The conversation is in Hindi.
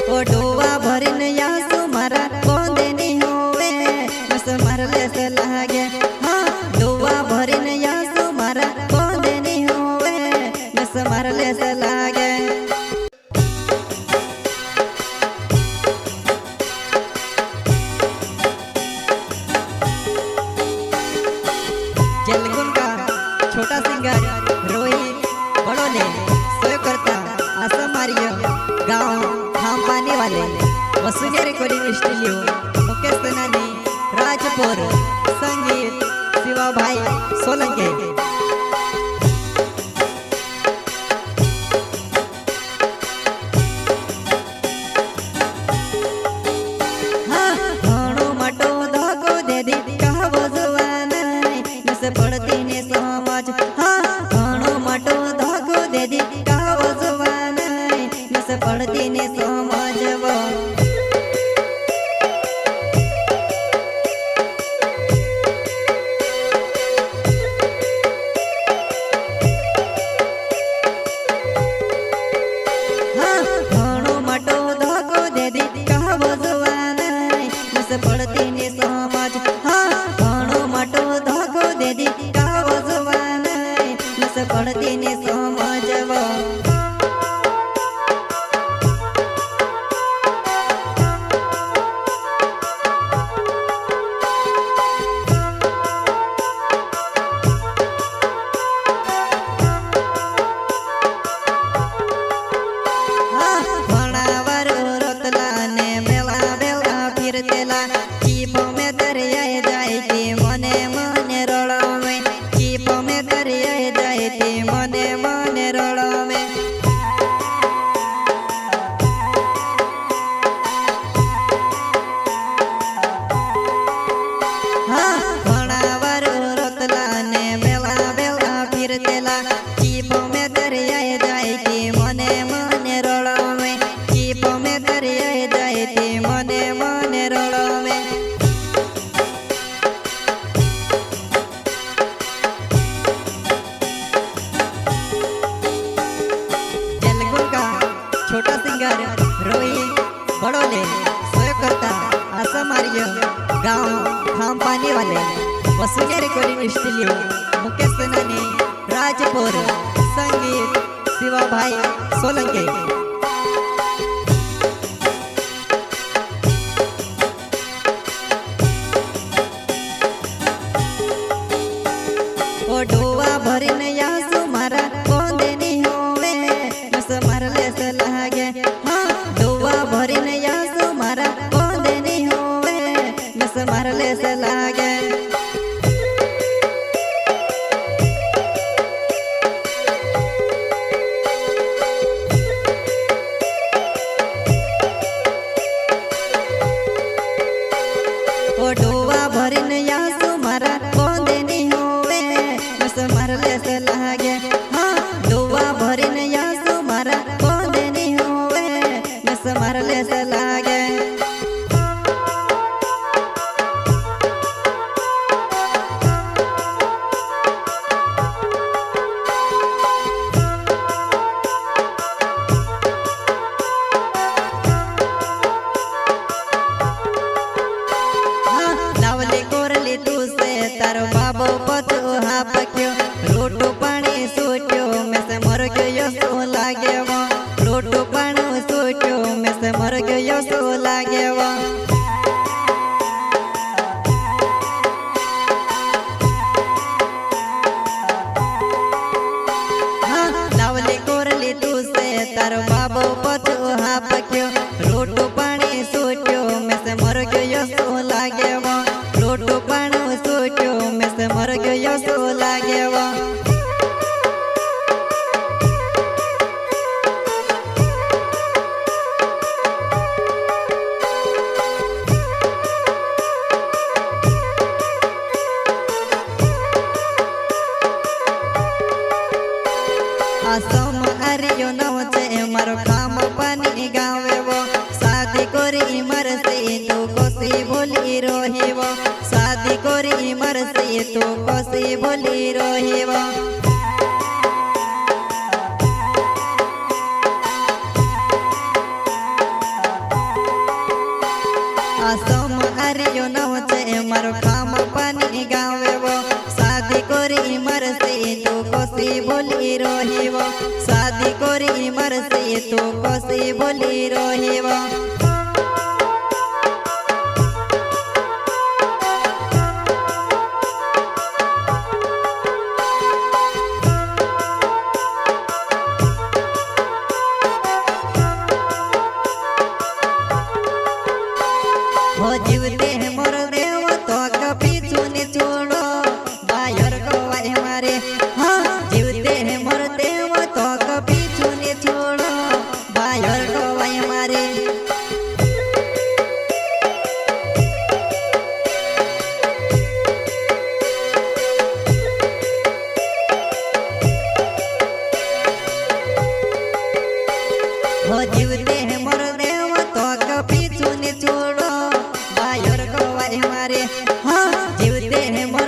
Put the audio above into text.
ओ डोवा भरीने यासु मारा कोंदे नी होवे नस मारले से लागे। हाँ डोवा भरीने यासु मारा कोंदे नी होवे नस मारले से लागे। जलगुन का छोटा सिंगर रोहित बड़ोले सोयो करता आशा मारियो गाँव हम पाने वाले वसुनिया रिकॉर्डिंग स्टूडियो मुकेश सेनानी राजपुर संगीत शिवा भाई सोलंके। पड़ती ने समझ हाँ घणो मटो धागो दे दी कावो जुवान नस पड़ती ने समझवो। हाँ घणो मटो धागो दे दी कावो जुवान नस पड़ती ने समझ। हाँ घणो मटो धागो दे दी कावो जुवान नस पड़ती ने समझवो। छोटा सिंगर रोहित बड़ोले सोयो करता आशा मारियो गाँव हम पाने वाले वसुनिया रिकॉर्डिंग स्टूडियो मुकेश सेनानी राजपुर संगीत शिवा भाई सोलंके। ओ डोवा भरीने यासु मारा कोंदे नी होवे नस मारले से लागे। हाँ डोवा भरीने यासु मारा कोंदे नी होवे नस मारले से लागे। ओ डोवा भरीने यासु मारा कोंदे नी होवे नस मारले से लागे। हाँ डोवा भरीने यासु मारा कोंदे नी होवे नस मारले से लागे। तारो बाबो पतो हाँ पक्यो रोटो पानी सोचो में से मर गयो सो लागे वो। रोटो पानी सोचो में से मर गयो सो लागे वो। हाँ लावले कोरली तू से तारो बाबो पतो हाँ पक्यो रोटो पानी सोचो में से मर गयो सो लागे वो। रोटो पानी सोचो में से मर गयो सो लागे वो। आसम आरियो नवचे मारो खाम पानी गावे वो। शादी कोरी मर से तू कोसी भोली रोही वो। शादी कोरी मर से तू कोसी भोली रोही वो। आसम आर्यो नवचे मारो खाम पानी गावे वो शादी कोरी मरसे तो कोसी बोली रोहिवो शादी कोरी मरसे तो कोसी बोली रोहिवो हो जीवते हैं मोर देव तो कभी चुनी छोड़ो बायर को वाय मारे हाँ जीवते हैं मोर देव तो कभी चुनी छोड़ो बायर को वाय मारे हो जीवते हैं मोर देव तो कभी चुनी छोड़ो बायर को वाय मारे हाँ जीवते हैं मोर